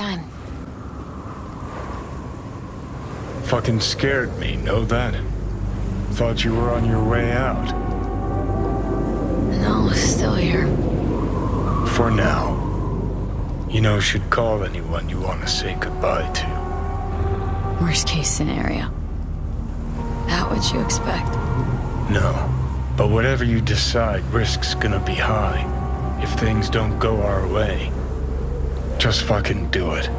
time. Fucking scared me, know that? Thought you were on your way out. No, still here. For now. You know, should call anyone you want to say goodbye to. Worst case scenario. That what you expect? No. But whatever you decide, risk's gonna be high. If things don't go our way. Just fucking do it.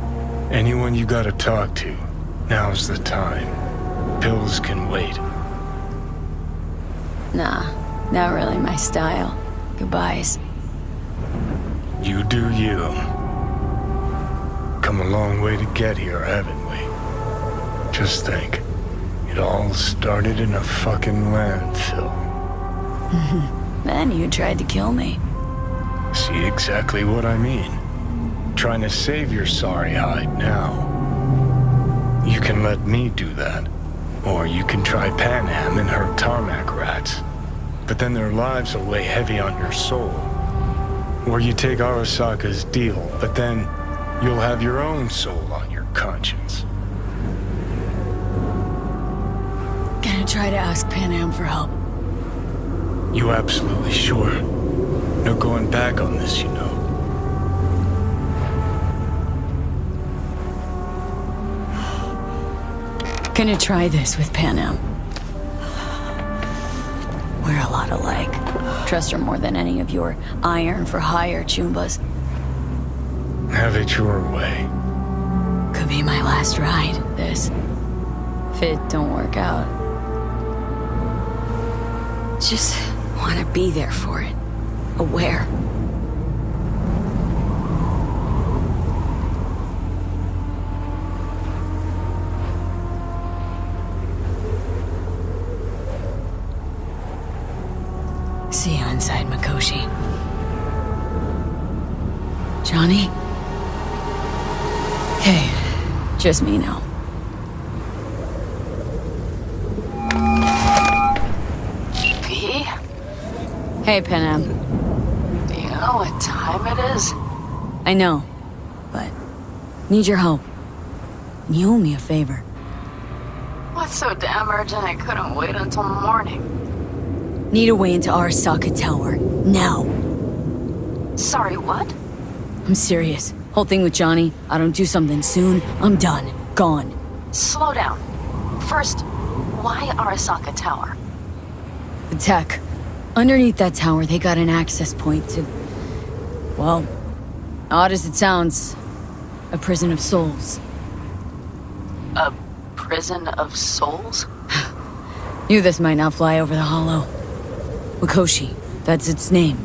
Anyone you gotta talk to, now's the time. Pills can wait. Nah, not really my style. Goodbyes. You do you. Come a long way to get here, haven't we? Just think. It all started in a fucking landfill. Then you tried to kill me. See exactly what I mean. Trying to save your sorry hide now. You can let me do that. Or you can try Pan Am and her tarmac rats. But then their lives will weigh heavy on your soul. Or you take Arasaka's deal, but then you'll have your own soul on your conscience. Gonna try to ask Pan Am for help. You absolutely sure? No going back on this, you know. Gonna try this with Pan Am. We're a lot alike. Trust her more than any of your iron for hire chumbas. Have it your way. Could be my last ride, this. If it don't work out. Just want to be there for it. Aware. See you inside, Mikoshi. Johnny? Hey, just me now. V? Hey, Pan Am. Do you know what time it is? I know, but need your help. You owe me a favor. What's so damn urgent I couldn't wait until morning? Need a way into Arasaka Tower. Now. Sorry, what? I'm serious. Whole thing with Johnny, I don't do something soon, I'm done. Gone. Slow down. First, why Arasaka Tower? The tech. Underneath that tower, they got an access point to... well, odd as it sounds, a prison of souls. A prison of souls? Knew this might not fly over the hollow. Mikoshi, that's its name.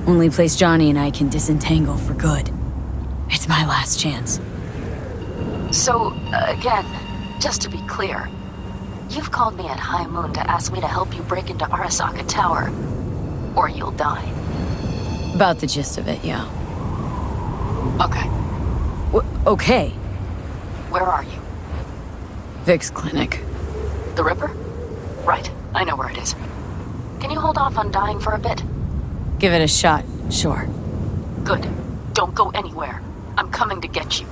Only place Johnny and I can disentangle for good. It's my last chance. So, again, just to be clear, you've called me at high moon to ask me to help you break into Arasaka Tower, or you'll die. About the gist of it, yeah. Okay. Okay. Where are you? Vic's clinic. The Ripper? Right, I know where it is. Can you hold off on dying for a bit? Give it a shot, sure. Good. Don't go anywhere. I'm coming to get you.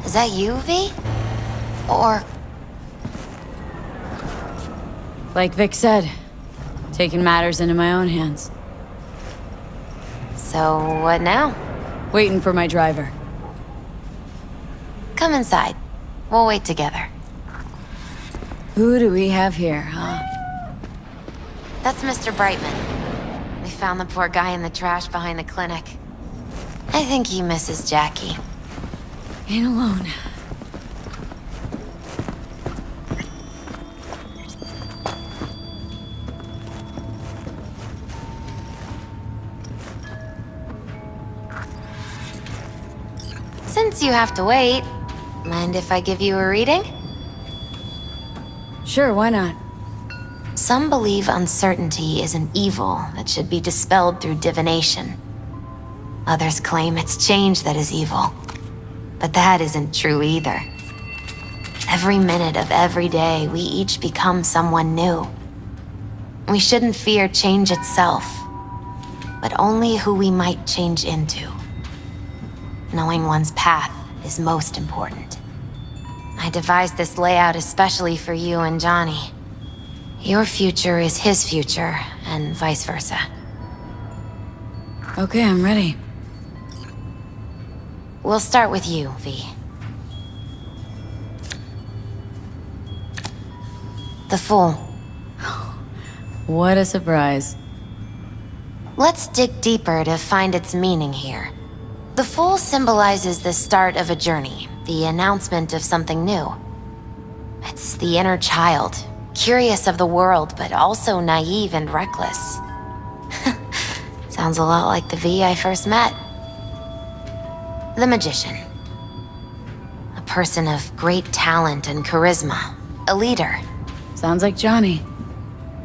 Is that you, V? Or... Like Vic said, taking matters into my own hands. so what now? Waiting for my driver. Come inside. We'll wait together. Who do we have here, huh? That's Mr. Brightman. We found the poor guy in the trash behind the clinic. I think he misses Jackie. Ain't alone. Since you have to wait, mind if I give you a reading? Sure, why not? Some believe uncertainty is an evil that should be dispelled through divination. Others claim it's change that is evil. But that isn't true either. Every minute of every day, we each become someone new. We shouldn't fear change itself, but only who we might change into. Knowing one's path is most important. I devised this layout especially for you and Johnny. Your future is his future, and vice versa. Okay, I'm ready. We'll start with you, V. The Fool. What a surprise. Let's dig deeper to find its meaning here. The Fool symbolizes the start of a journey, the announcement of something new. It's the inner child, curious of the world, but also naive and reckless. Sounds a lot like the V I first met. The Magician. A person of great talent and charisma. A leader. Sounds like Johnny.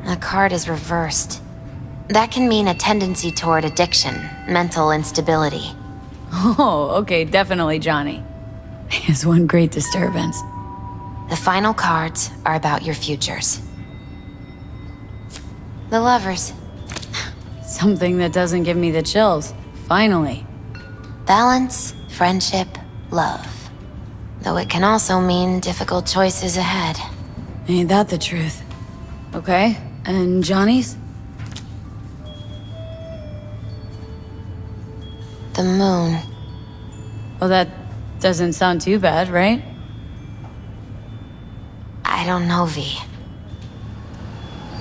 The card is reversed. That can mean a tendency toward addiction, mental instability. Oh, okay, definitely Johnny. He has one great disturbance. The final cards are about your futures. The Lovers. Something that doesn't give me the chills. Finally. Balance, friendship, love. Though it can also mean difficult choices ahead. Ain't that the truth? Okay, and Johnny's? The Moon. Well, that doesn't sound too bad, right? I don't know, V.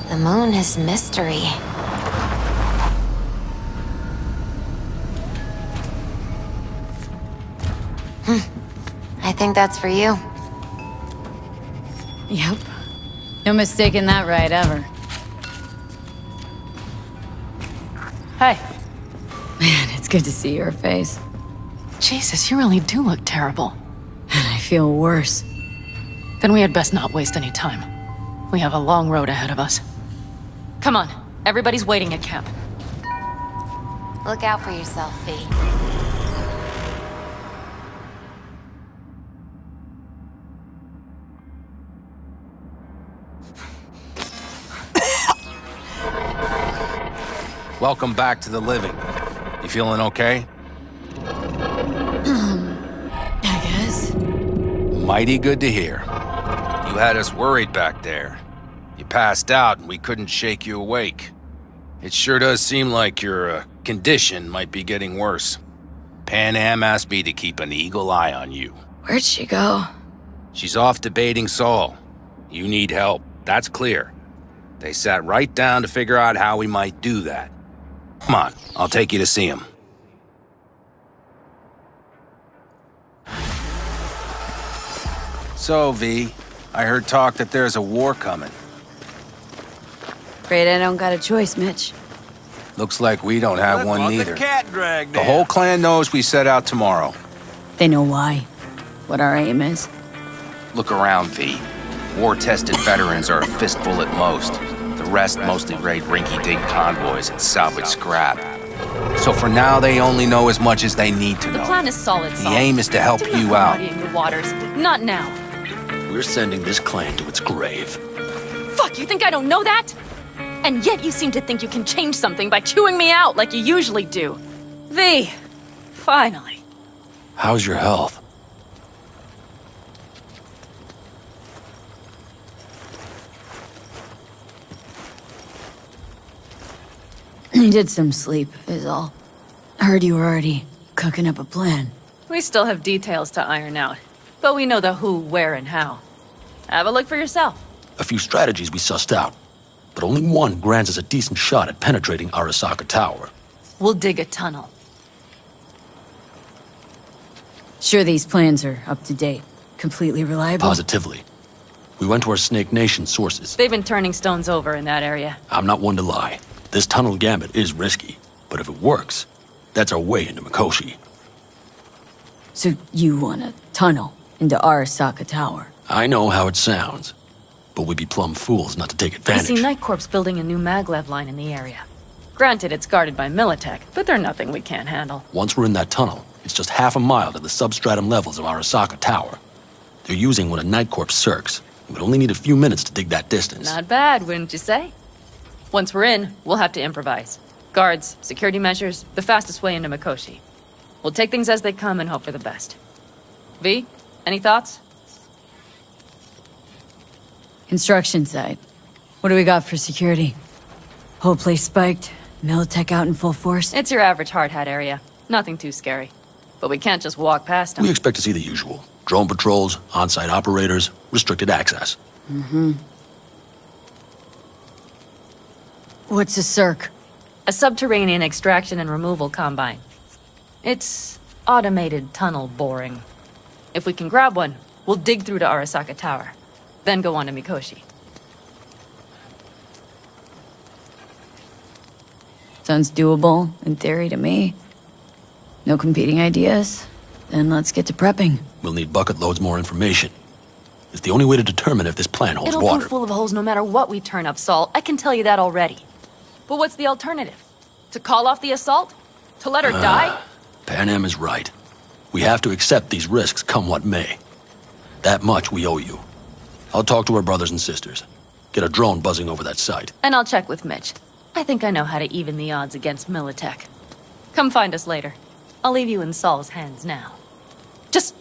The Moon is mystery. I think that's for you. Yep. No mistaking that ride ever. Hey. Man, it's good to see your face. Jesus, you really do look terrible. And I feel worse. Then we had best not waste any time. We have a long road ahead of us. Come on, everybody's waiting at camp. Look out for yourself, V. Welcome back to the living. You feeling okay? I guess. Mighty good to hear. You had us worried back there. You passed out and we couldn't shake you awake. It sure does seem like your condition might be getting worse. Pan Am asked me to keep an eagle eye on you. Where'd she go? She's off debating Saul. You need help, that's clear. They sat right down to figure out how we might do that. Come on, I'll take you to see him. So, V, I heard talk that there's a war coming. Afraid I don't got a choice, Mitch. Looks like we don't have one neither. The whole clan knows we set out tomorrow. They know why. What our aim is. Look around, V. War-tested veterans are a fistful at most. The rest mostly raid rinky-dink convoys and salvage scrap. So for now, they only know as much as they need to know. The plan is solid, The aim is to help Do you out. muddying the waters. Not now. We're sending this clan to its grave. Fuck, you think I don't know that? And yet you seem to think you can change something by chewing me out like you usually do. V, finally. How's your health? Needed some sleep, is all. Heard you were already cooking up a plan. We still have details to iron out, but we know the who, where, and how. Have a look for yourself. A few strategies we sussed out, but only one grants us a decent shot at penetrating Arasaka Tower. We'll dig a tunnel. Sure these plans are up to date, completely reliable? Positively. We went to our Snake Nation sources. They've been turning stones over in that area. I'm not one to lie. This tunnel gambit is risky, but if it works, that's our way into Mikoshi. So you want a tunnel into Arasaka Tower? I know how it sounds, but we'd be plumb fools not to take I advantage. see Night Corp's building a new maglev line in the area. Granted, it's guarded by Militech, but they're nothing we can't handle. Once we're in that tunnel, it's just half a mile to the substratum levels of Arasaka Tower. They're using one of Night Corp's circs. It would only need a few minutes to dig that distance. Not bad, wouldn't you say? Once we're in, we'll have to improvise. Guards, security measures, the fastest way into Mikoshi. We'll take things as they come and hope for the best. V, any thoughts? Construction site. What do we got for security? Whole place spiked, Militech out in full force? It's your average hard hat area. Nothing too scary. But we can't just walk past them. We expect to see the usual. Drone patrols, on-site operators, restricted access. What's a circ? A subterranean extraction and removal combine. It's automated tunnel boring. If we can grab one, we'll dig through to Arasaka Tower. Then go on to Mikoshi. Sounds doable, in theory, to me. No competing ideas? Then let's get to prepping. We'll need bucket loads more information. It's the only way to determine if this plan holds It'll water. prove full of holes no matter what we turn up, Saul. I can tell you that already. But what's the alternative? To call off the assault? To let her die? Pan Am is right. We have to accept these risks come what may. That much we owe you. I'll talk to our brothers and sisters. Get a drone buzzing over that site. And I'll check with Mitch. I think I know how to even the odds against Militech. Come find us later. I'll leave you in Saul's hands now. Just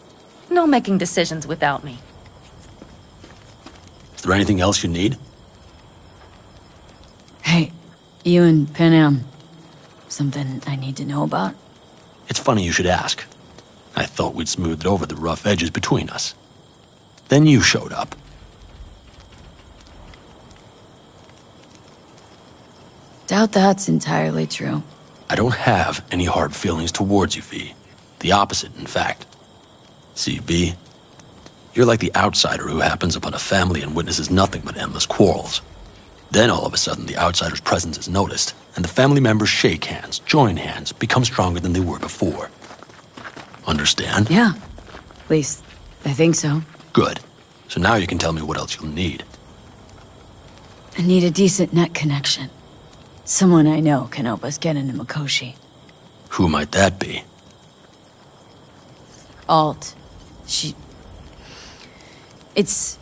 no making decisions without me. Is there anything else you need? Hey, you and Pan Am. Something I need to know about? It's funny you should ask. I thought we'd smoothed over the rough edges between us. Then you showed up. Doubt that's entirely true. I don't have any hard feelings towards you, V. The opposite, in fact. See, V, you're like the outsider who happens upon a family and witnesses nothing but endless quarrels. Then all of a sudden the outsider's presence is noticed, and the family members shake hands, join hands, become stronger than they were before. Understand? Yeah. At least, I think so. Good. So now you can tell me what else you'll need. I need a decent net connection. Someone I know can help us get into Mikoshi. Who might that be? Alt. It's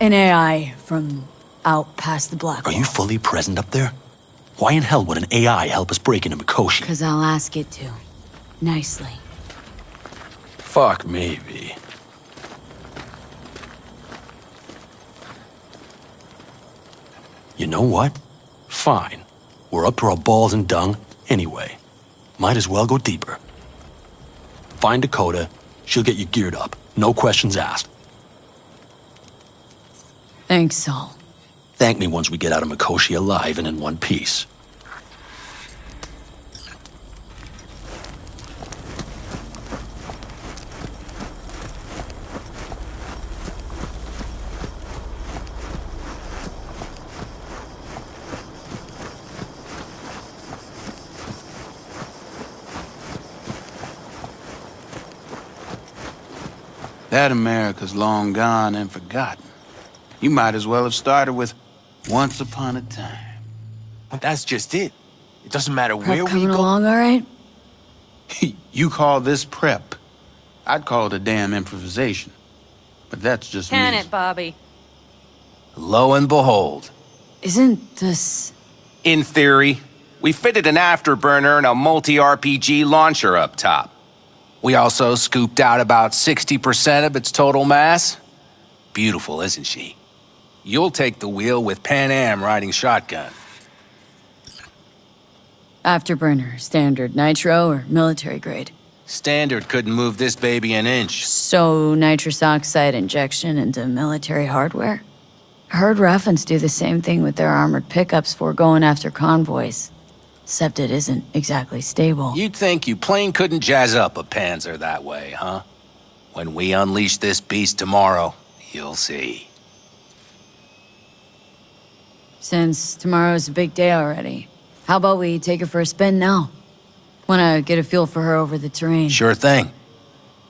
an AI from out past the black Are wall. you fully present up there? Why in hell would an AI help us break into Mikoshi? 'Cause I'll ask it to. Nicely. Fuck me, V. You know what? Fine. We're up to our balls in dung anyway. Might as well go deeper. Find Dakota. She'll get you geared up. No questions asked. Thanks, Saul. Thank me once we get out of Mikoshi alive and in one piece. That America's long gone and forgotten. You might as well have started with Once Upon a Time. But that's just it. It doesn't matter Prep where we coming go. along all right? You call this prep. I'd call it a damn improvisation. But that's just Can me. it, Bobby? Lo and behold, Isn't this... in theory, we fitted an afterburner and a multi-RPG launcher up top. We also scooped out about 60% of its total mass. Beautiful, isn't she? You'll take the wheel with Pan Am riding shotgun. Afterburner, standard nitro, or military grade? Standard couldn't move this baby an inch. So, nitrous oxide injection into military hardware? I heard Raffens do the same thing with their armored pickups for going after convoys. Except it isn't exactly stable. You'd think you plain couldn't jazz up a Panzer that way, huh? When we unleash this beast tomorrow, you'll see. Since tomorrow's a big day already, how about we take her for a spin now? Wanna get a feel for her over the terrain? Sure thing.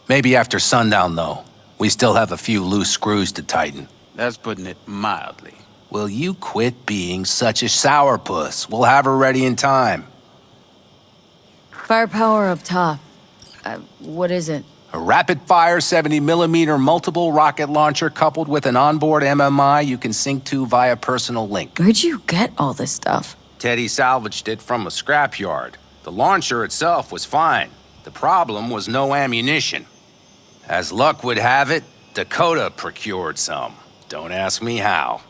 Maybe after sundown, though. We still have a few loose screws to tighten. That's putting it mildly. Will you quit being such a sourpuss? We'll have her ready in time. Firepower up top. What is it? A rapid-fire 70mm multiple rocket launcher coupled with an onboard MMI you can sync to via personal link. Where'd you get all this stuff? Teddy salvaged it from a scrapyard. The launcher itself was fine. The problem was no ammunition. As luck would have it, Dakota procured some. Don't ask me how.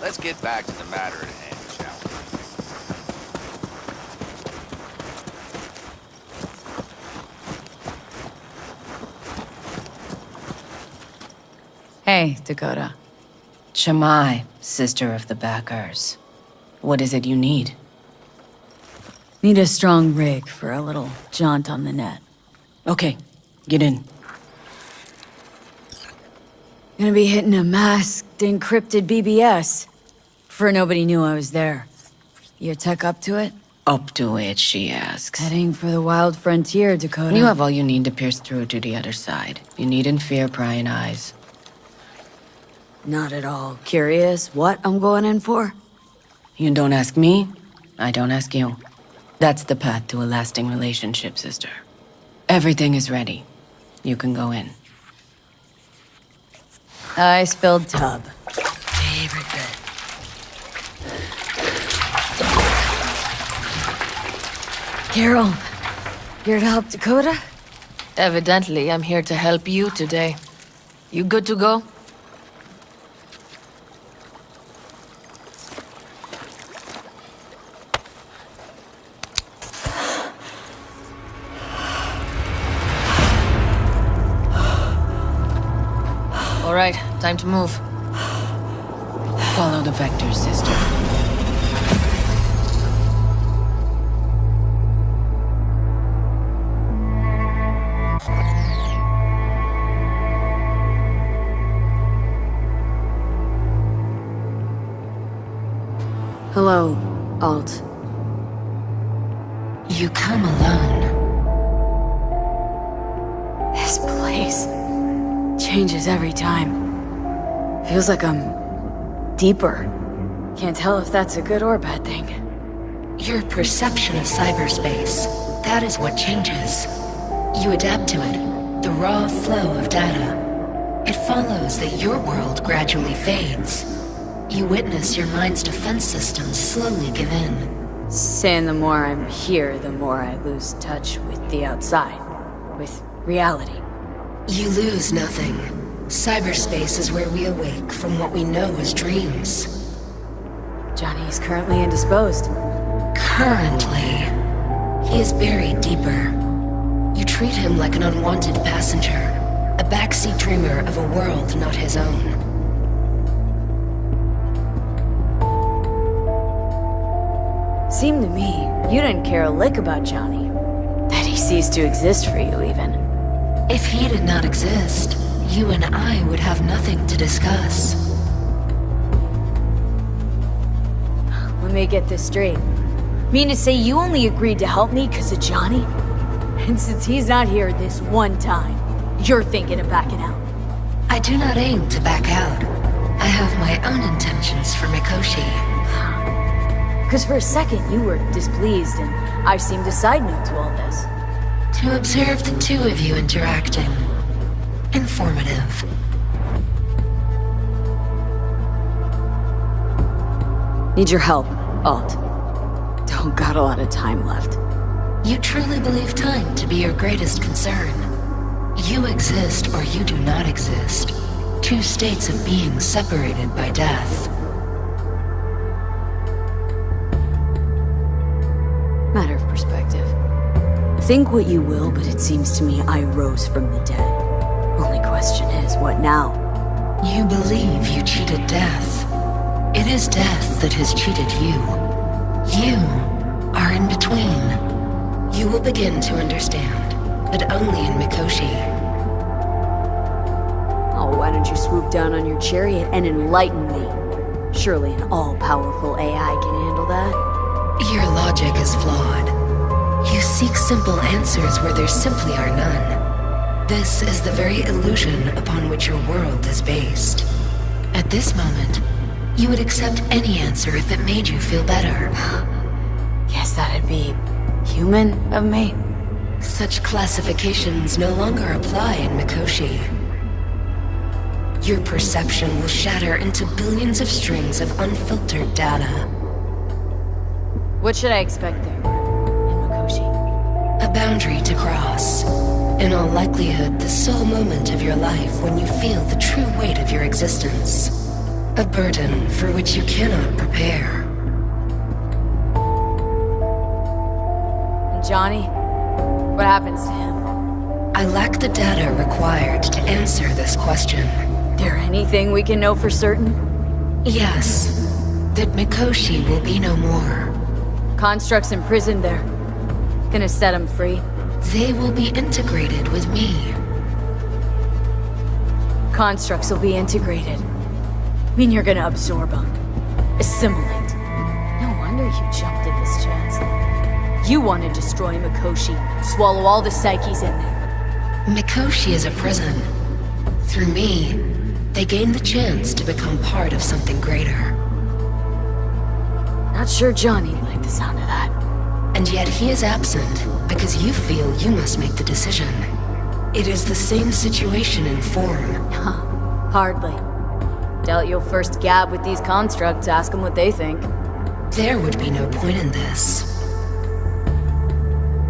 Let's get back to the matter at hand, shall we? Hey, Dakota. Shamai, sister of the Backers. What is it you need? Need a strong rig for a little jaunt on the net. Okay, get in. Gonna be hitting a masked, encrypted BBS. For nobody knew I was there. Your tech up to it? Up to it, she asks. Heading for the wild frontier, Dakota. You have all you need to pierce through to the other side. You needn't fear prying eyes. Not at all. Curious what I'm going in for? You don't ask me, I don't ask you. That's the path to a lasting relationship, sister. Everything is ready. You can go in. Ice-filled tub. Favorite bit. Carol, here to help Dakota? Evidently, I'm here to help you today. You good to go? All right, time to move. Follow the vectors, sister. Hello, Alt. You come alone. This place changes every time. Feels like I'm deeper. Can't tell if that's a good or bad thing. Your perception of cyberspace, that is what changes. You adapt to it, the raw flow of data. It follows that your world gradually fades. You witness your mind's defense systems slowly give in. Saying the more I'm here, the more I lose touch with the outside. With reality. You lose nothing. Cyberspace is where we awake from what we know as dreams. Johnny is currently indisposed. Currently. He is buried deeper. You treat him like an unwanted passenger, a backseat dreamer of a world not his own. Seemed to me, you didn't care a lick about Johnny. That he ceased to exist for you, even. If he did not exist, you and I would have nothing to discuss. Let me get this straight. Mean to say you only agreed to help me because of Johnny? And since he's not here this one time, you're thinking of backing out? I do not aim to back out. I have my own intentions for Mikoshi. Because for a second you were displeased and I seemed a side note to all this. To observe the two of you interacting. Informative. Need your help, Alt. Don't got a lot of time left. You truly believe time to be your greatest concern. You exist or you do not exist. Two states of being separated by death. Matter of perspective. Think what you will, but it seems to me I rose from the dead. Only question is, what now? You believe you cheated death. It is death that has cheated you. You are in between. You will begin to understand, but only in Mikoshi. Oh, why don't you swoop down on your chariot and enlighten me? Surely an all-powerful AI can handle that. Your logic is flawed. You seek simple answers where there simply are none. This is the very illusion upon which your world is based. At this moment, you would accept any answer if it made you feel better. Guess that'd be human of me. Such classifications no longer apply in Mikoshi. Your perception will shatter into billions of strings of unfiltered data. What should I expect there, in Mikoshi? A boundary to cross. In all likelihood, the sole moment of your life when you feel the true weight of your existence. A burden for which you cannot prepare. And Johnny? What happens to him? I lack the data required to answer this question. There anything we can know for certain? Yes. That Mikoshi will be no more. Constructs imprisoned there. Gonna set him free. They will be integrated with me. Constructs will be integrated. Mean you're gonna absorb them. Assimilate. No wonder you jumped at this chance. You want to destroy Mikoshi. Swallow all the psyches in there. Mikoshi is a prison. Through me, they gain the chance to become part of something greater. Not sure Johnny liked the sound of that. And yet he is absent because you feel you must make the decision. It is the same situation in form. Huh. Hardly. Doubt you'll first gab with these constructs, ask them what they think. There would be no point in this.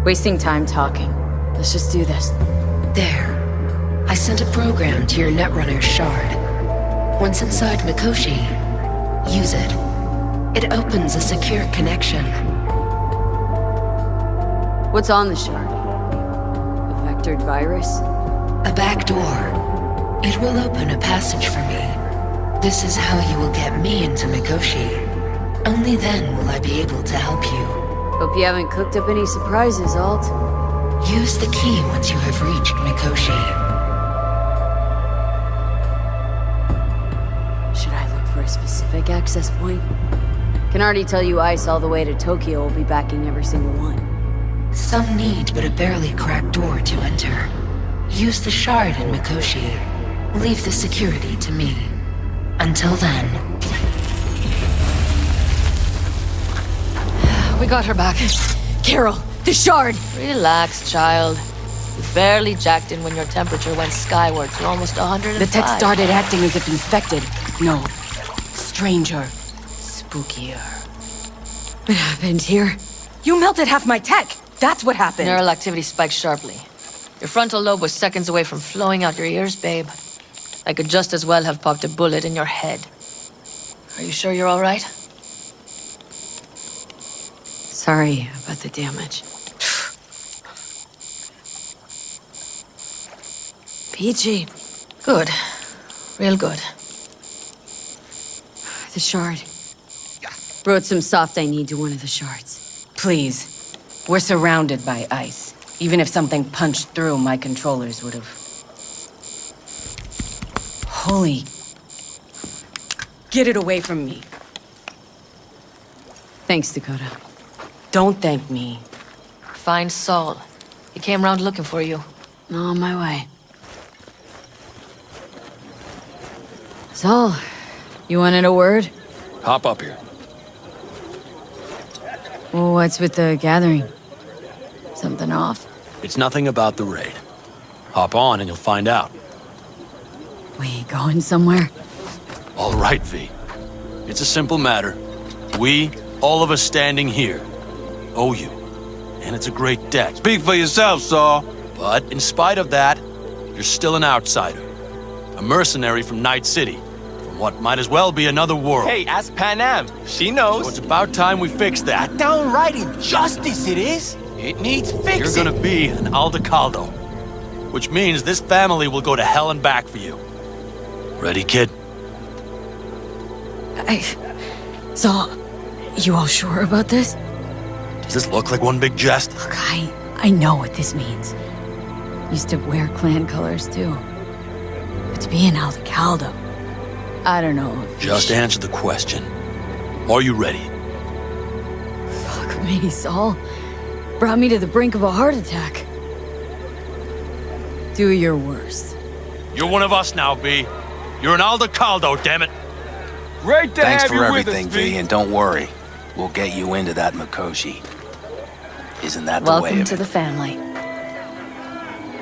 Wasting time talking. Let's just do this. There. I sent a program to your Netrunner's shard. Once inside Mikoshi, use it. It opens a secure connection. What's on the shard? A vectored virus? A back door. It will open a passage for me. This is how you will get me into Mikoshi. Only then will I be able to help you. Hope you haven't cooked up any surprises, Alt. Use the key once you have reached Mikoshi. Should I look for a specific access point? Can already tell you Ice all the way to Tokyo will be backing every single one. Some need but a barely cracked door to enter. Use the shard in Mikoshi. Leave the security to me. Until then... We got her back. Carol, the shard! Relax, child. You barely jacked in when your temperature went skyward to almost 105. The tech started acting as if infected. No. Stranger. Spookier. What happened here? You melted half my tech! That's what happened! Neural activity spiked sharply. Your frontal lobe was seconds away from flowing out your ears, babe. I could just as well have popped a bullet in your head. Are you sure you're all right? Sorry about the damage. Peachy. Good. Real good. The shard. Wrote some soft I need to one of the shards. Please. We're surrounded by ice. Even if something punched through, my controllers would have... Holy... Get it away from me. Thanks, Dakota. Don't thank me. Find Saul. He came round looking for you. On my way. Saul, you wanted a word? Hop up here. Well, what's with the gathering? Something off? It's nothing about the raid. Hop on and you'll find out. We going somewhere? All right, V. It's a simple matter. We, all of us standing here, owe you. And it's a great debt. Speak for yourself, Saul. But in spite of that, you're still an outsider. A mercenary from Night City. From what might as well be another world. Hey, ask Panam. She knows. So it's about time we fix that. Downright injustice it is. It needs fixing. You're gonna be an Aldecaldo. Which means this family will go to hell and back for you. Ready, kid? Saul, you all sure about this? Does this look like one big jest? Look, I know what this means. Used to wear clan colors, too. But to be an Aldecaldo, I don't know if Just answer the question. Are you ready? Fuck me, Saul. brought me to the brink of a heart attack. Do your worst. You're one of us now, B. You're an Aldecaldo, damn it. Great to Thanks have for you with everything, us, V, and don't worry. We'll get you into that Mikoshi. Isn't that the way Welcome of to it? the family.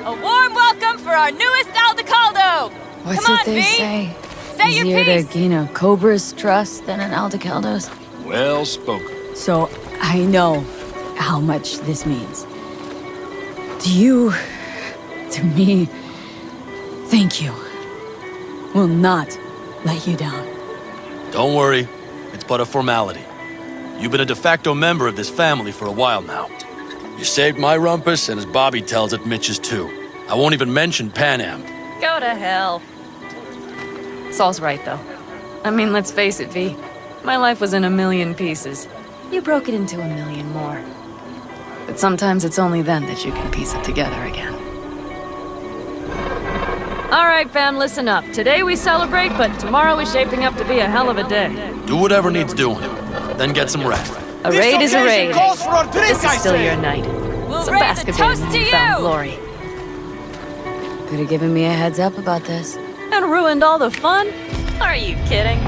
A warm welcome for our newest Aldecaldo! What's Come what on, they V. say? Say your Easier to piece! gain a Cobra's trust than an Aldecaldo's? Well spoken. So, I know how much this means. To you, to me, thank you. Will not let you down. Don't worry, it's but a formality. You've been a de facto member of this family for a while now. You saved my rumpus, and as Bobby tells it, Mitch's too. I won't even mention Pan Am. Go to hell. Saul's right, though. I mean, let's face it, V. My life was in a million pieces. You broke it into a million more. But sometimes it's only then that you can piece it together again. All right, fam, listen up. Today we celebrate, but tomorrow is shaping up to be a hell of a day. Do whatever needs doing, then get some rest. A raid is a raid. Calls for a drink, This is still your night. We'll So raise bask a a bit toast in to newfound you! glory. Could have given me a heads up about this. And ruined all the fun? Are you kidding?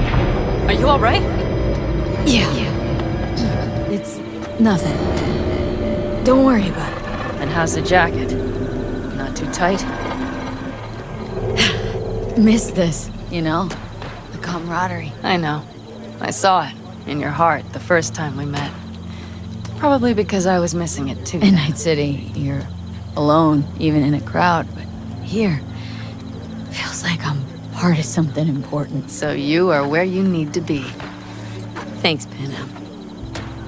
Are you all right? Yeah. It's nothing. Don't worry about it. And how's the jacket? Not too tight? Miss this, you know? The camaraderie. I know. I saw it in your heart the first time we met. Probably because I was missing it too. In Night City, you're alone, even in a crowd, but here, feels like I'm part of something important. So you are where you need to be. Thanks, Panam.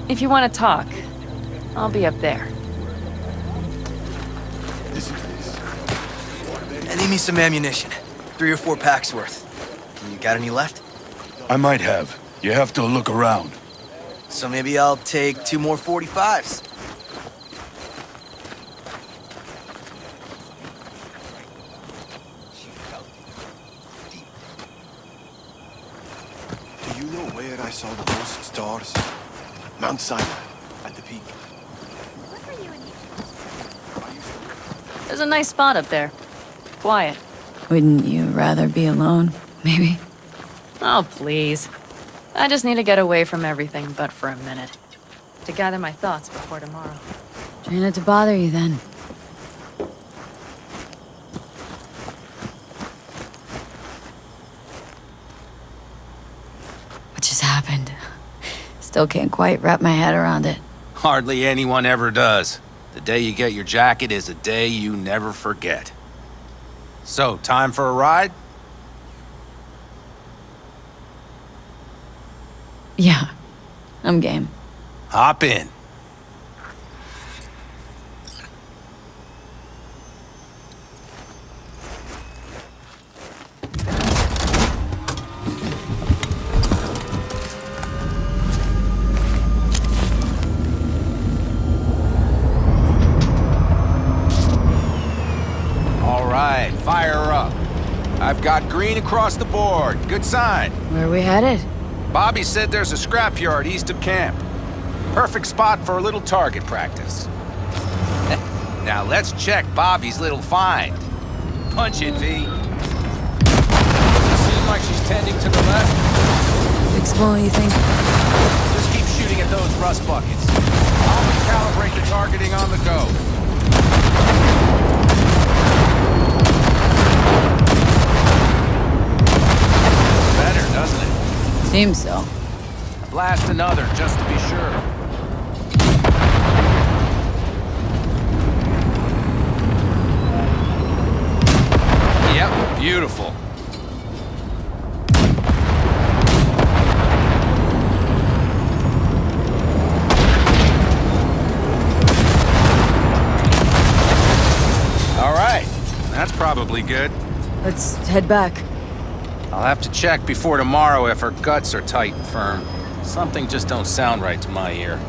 If you want to talk, I'll be up there. I need me some ammunition. 3 or 4 packs worth. You got any left? I might have. You have to look around. So maybe I'll take 2 more 45s. Do you know where I saw the most stars? Mount Sinai, at the peak. There's a nice spot up there. Quiet. Wouldn't you rather be alone, maybe? Oh, please. I just need to get away from everything but for a minute. To gather my thoughts before tomorrow. Try not to bother you then. What just happened? Still can't quite wrap my head around it. Hardly anyone ever does. The day you get your jacket is a day you never forget. So, time for a ride? Yeah, I'm game. Hop in. All right, fire up. I've got green across the board. Good sign. Where are we headed? Bobby said there's a scrapyard east of camp. Perfect spot for a little target practice. Now let's check Bobby's little find. Punch it, V. Seems like she's tending to the left. Fixable, you think? Just keep shooting at those rust buckets. I'll recalibrate the targeting on the go. Better, doesn't it? Seems so. Blast another, just to be sure. Yep, beautiful. All right, that's probably good. Let's head back. I'll have to check before tomorrow if her guts are tight and firm. Something just don't sound right to my ear.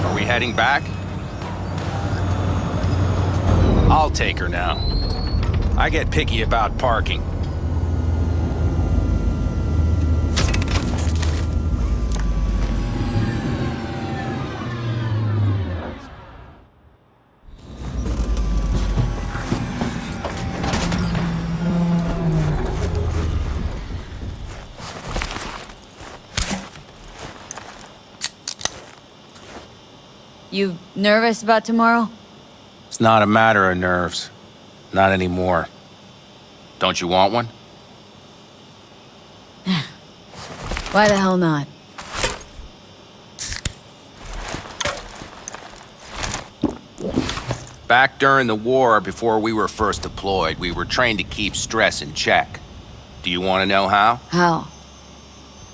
Are we heading back? I'll take her now. I get picky about parking. You nervous about tomorrow? It's not a matter of nerves. Not anymore. Don't you want one? Why the hell not? Back during the war, before we were first deployed, we were trained to keep stress in check. Do you want to know how? How?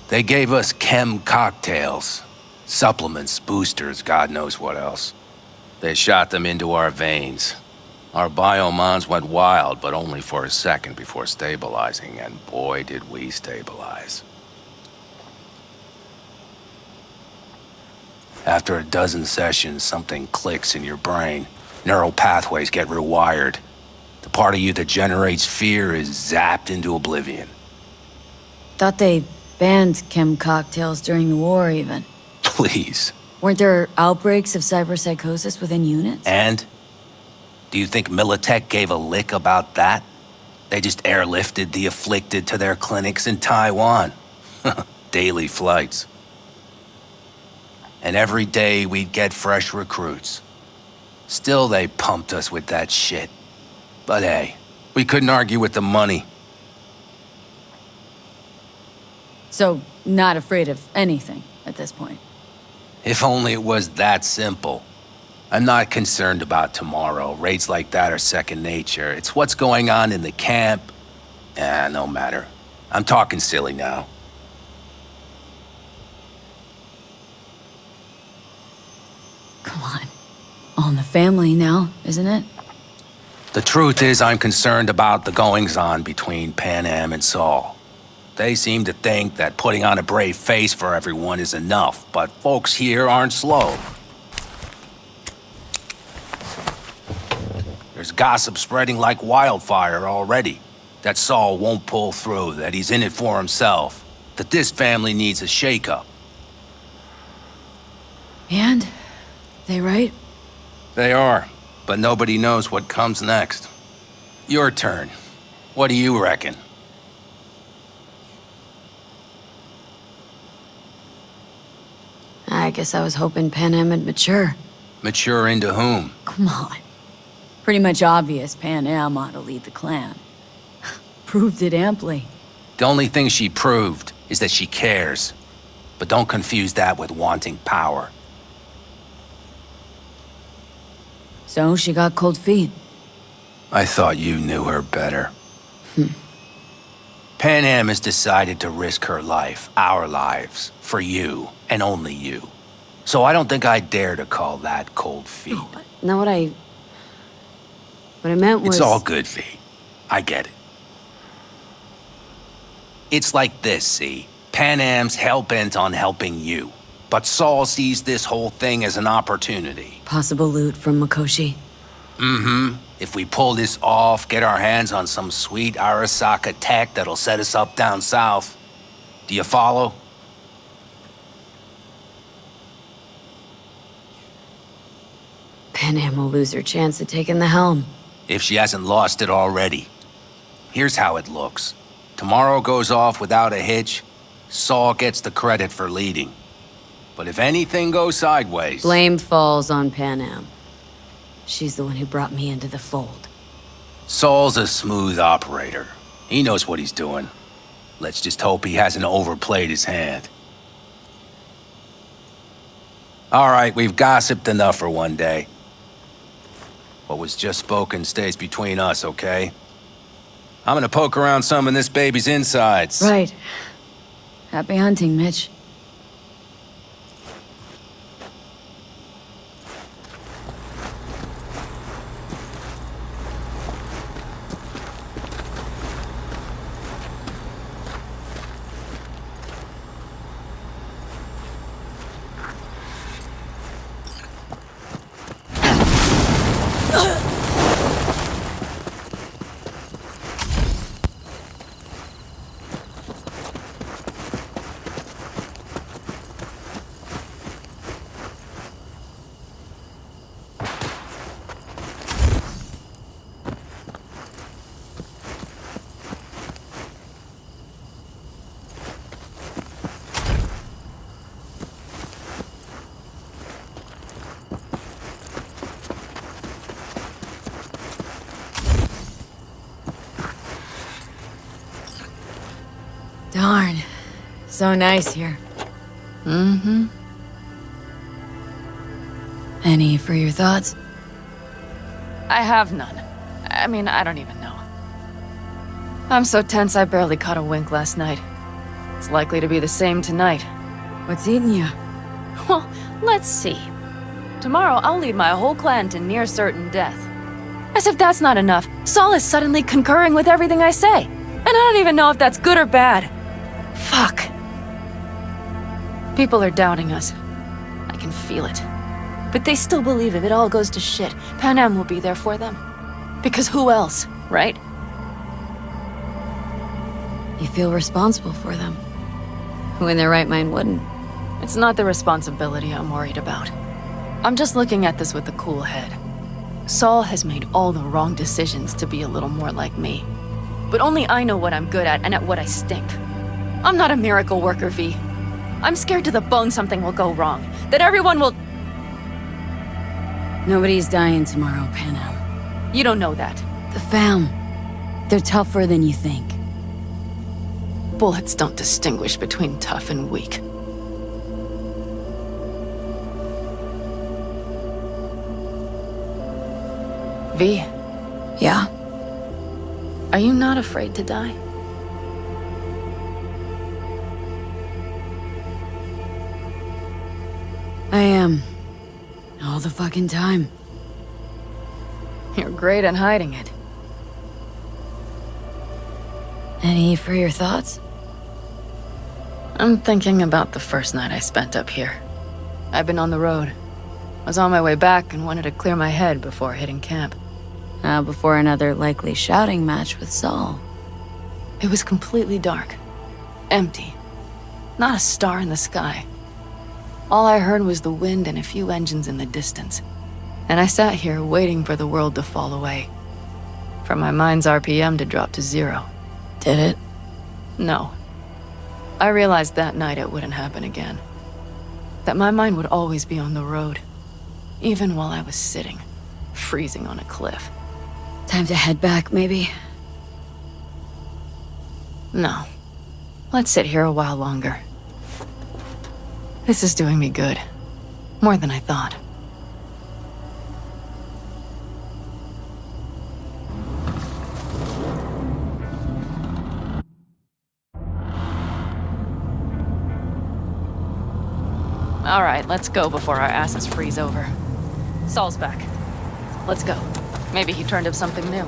They gave us chem cocktails. Supplements, boosters, God knows what else. They shot them into our veins. Our biomons went wild, but only for a second before stabilizing, and boy did we stabilize. After a dozen sessions, something clicks in your brain. Neural pathways get rewired. The part of you that generates fear is zapped into oblivion. Thought they banned chem cocktails during the war, even. Please. Weren't there outbreaks of cyberpsychosis within units? And? Do you think Militech gave a lick about that? They just airlifted the afflicted to their clinics in Taiwan. Daily flights. And every day we'd get fresh recruits. Still they pumped us with that shit. But hey, we couldn't argue with the money. So, not afraid of anything at this point? If only it was that simple. I'm not concerned about tomorrow. Raids like that are second nature. It's what's going on in the camp. No matter. I'm talking silly now. Come on. All in the family now, isn't it? The truth is, I'm concerned about the goings-on between Pan Am and Saul. They seem to think that putting on a brave face for everyone is enough, but folks here aren't slow. There's gossip spreading like wildfire already. That Saul won't pull through, that he's in it for himself, that this family needs a shake-up. And? They right? They are, but nobody knows what comes next. Your turn. What do you reckon? I guess I was hoping Pan Am would mature. Mature into whom? Come on. Pretty much obvious Pan Am ought to lead the clan. Proved it amply. The only thing she proved is that she cares. But don't confuse that with wanting power. So she got cold feet. I thought you knew her better. Pan Am has decided to risk her life, our lives, for you, and only you. So I don't think I dare to call that cold feet. No, what I meant was... It's all good, V. I get it. It's like this, see? Pan Am's hell-bent on helping you. But Saul sees this whole thing as an opportunity. Possible loot from Mikoshi. Mm-hmm. If we pull this off, get our hands on some sweet Arasaka tech that'll set us up down south. Do you follow? Pan Am will lose her chance at taking the helm. If she hasn't lost it already. Here's how it looks. Tomorrow goes off without a hitch. Saul gets the credit for leading. But if anything goes sideways... Blame falls on Pan Am. She's the one who brought me into the fold. Saul's a smooth operator. He knows what he's doing. Let's just hope he hasn't overplayed his hand. All right, we've gossiped enough for one day. What was just spoken stays between us, okay? I'm gonna poke around some of this baby's insides. Right. Happy hunting, Mitch. So nice here. Mm-hmm. Any for your thoughts? I have none. I mean, I don't even know. I'm so tense I barely caught a wink last night. It's likely to be the same tonight. What's eating you? Well, let's see. Tomorrow I'll lead my whole clan to near certain death. As if that's not enough, Saul is suddenly concurring with everything I say. And I don't even know if that's good or bad. Fuck. People are doubting us. I can feel it. But they still believe if it all goes to shit, Pan Am will be there for them. Because who else, right? You feel responsible for them. Who in their right mind wouldn't? It's not the responsibility I'm worried about. I'm just looking at this with a cool head. Saul has made all the wrong decisions to be a little more like me. But only I know what I'm good at and at what I stink. I'm not a miracle worker, V. I'm scared to the bone something will go wrong. That everyone will... Nobody's dying tomorrow, Pan Am. You don't know that. The fam. They're tougher than you think. Bullets don't distinguish between tough and weak. V. Yeah? Are you not afraid to die? I am. All the fucking time. You're great at hiding it. Any for your thoughts? I'm thinking about the first night I spent up here. I've been on the road. I was on my way back and wanted to clear my head before hitting camp. Before another likely shouting match with Saul. It was completely dark. Empty. Not a star in the sky. All I heard was the wind and a few engines in the distance. And I sat here waiting for the world to fall away. For my mind's RPM to drop to 0. Did it? No. I realized that night it wouldn't happen again. That my mind would always be on the road. Even while I was sitting, freezing on a cliff. Time to head back, maybe? No. Let's sit here a while longer. This is doing me good. More than I thought. All right, let's go before our asses freeze over. Saul's back. Let's go. Maybe he turned up something new.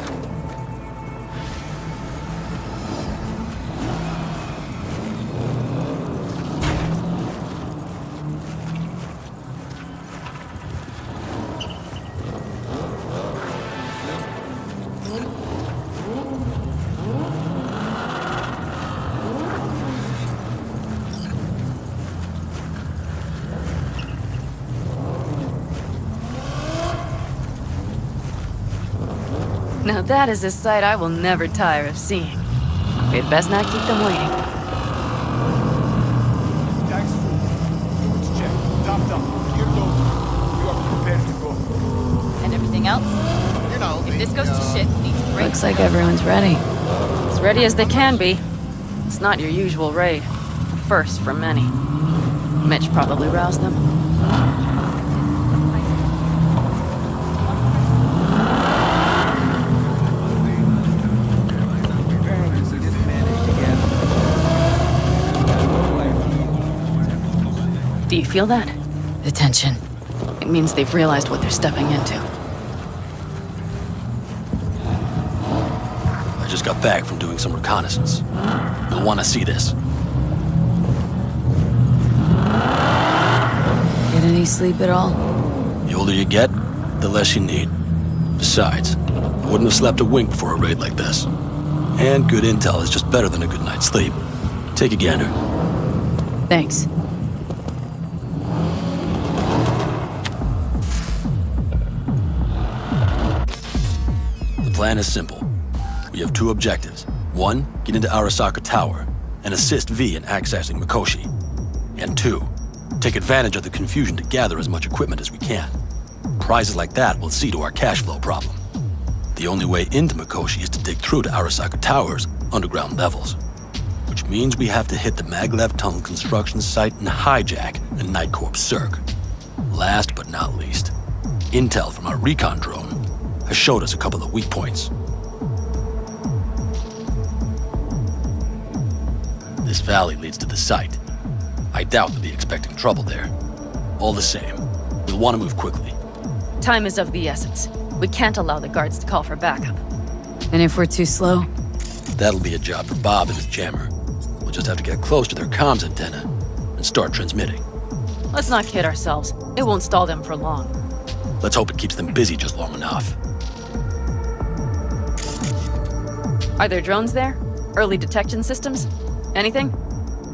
Now that is a sight I will never tire of seeing. We'd best not keep them waiting. Thanks. It's check. Topped up. Here goes. You are prepared to go. And everything else? You know, If this goes to shit, these breaks. Looks like everyone's ready. As ready as they can be. It's not your usual raid. First for many. Mitch probably roused them. Do you feel that? The tension. It means they've realized what they're stepping into. I just got back from doing some reconnaissance. You'll want to see this. Get any sleep at all? The older you get, the less you need. Besides, I wouldn't have slept a wink before a raid like this. And good intel is just better than a good night's sleep. Take a gander. Thanks. The plan is simple. We have two objectives. One, get into Arasaka Tower and assist V in accessing Mikoshi. And two, take advantage of the confusion to gather as much equipment as we can. Prizes like that will see to our cash flow problem. The only way into Mikoshi is to dig through to Arasaka Tower's underground levels. Which Which means we have to hit the maglev tunnel construction site and hijack a Night Corp Circ. Last but not least, intel from our recon drone has showed us a couple of weak points. This valley leads to the site. I doubt they'll be expecting trouble there. All the same, we'll want to move quickly. Time is of the essence. We can't allow the guards to call for backup. And if we're too slow? That'll be a job for Bob and his jammer. We'll just have to get close to their comms antenna and start transmitting. Let's not kid ourselves. It won't stall them for long. Let's hope it keeps them busy just long enough. Are there drones there? Early detection systems? Anything?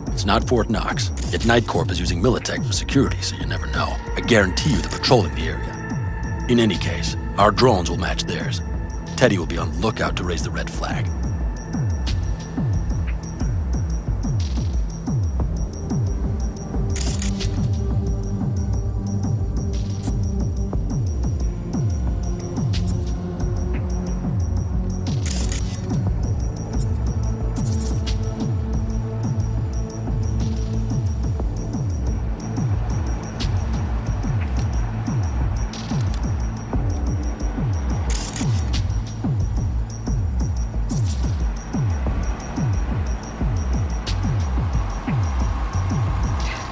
It's not Fort Knox, yet Night Corp is using Militech for security, so you never know. I guarantee you they're patrolling the area. In any case, our drones will match theirs. Teddy will be on the lookout to raise the red flag.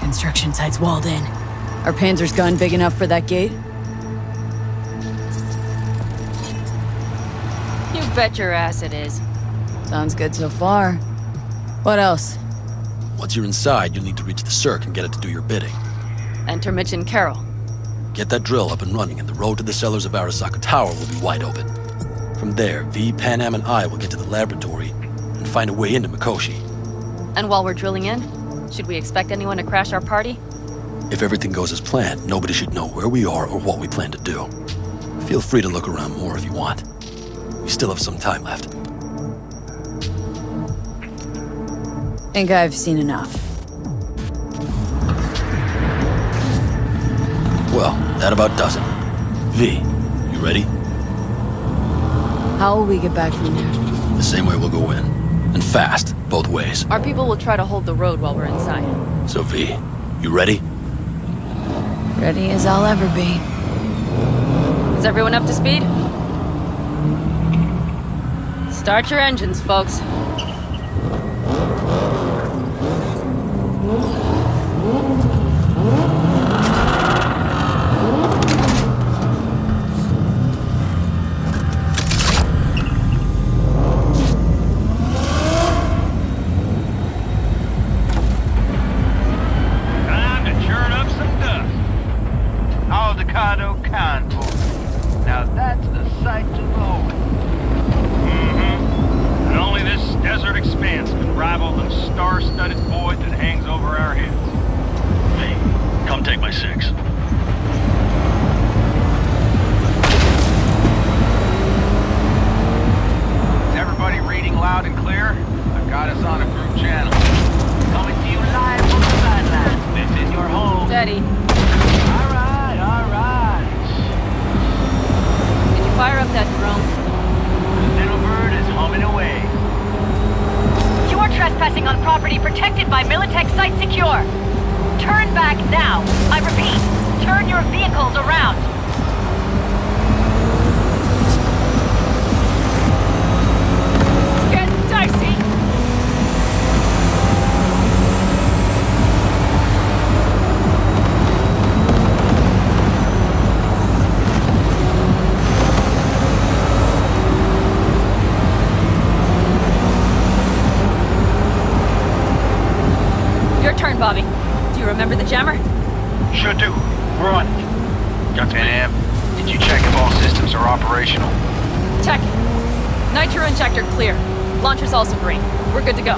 Construction site's walled in. Are Panzer's gun big enough for that gate? You bet your ass it is. Sounds good so far. What else? Once you're inside, you'll need to reach the Circ and get it to do your bidding. Enter Mitch and Carol. Get that drill up and running, and the road to the cellars of Arasaka Tower will be wide open. From there, V, Pan Am, and I will get to the laboratory and find a way into Mikoshi. And while we're drilling in, should we expect anyone to crash our party? If everything goes as planned, nobody should know where we are or what we plan to do. Feel free to look around more if you want. We still have some time left. Think I've seen enough. Well, that about does it. V, you ready? How will we get back from there? The same way we'll go in. And fast, both ways. Our people will try to hold the road while we're inside. So V, you ready? Ready as I'll ever be. Is everyone up to speed? Start your engines, folks. Bobby, do you remember the jammer? Sure do. We're on it. Got Pan Am, did you check if all systems are operational? Check. Nitro injector clear. Launcher's also green. We're good to go.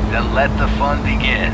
Then let the fun begin.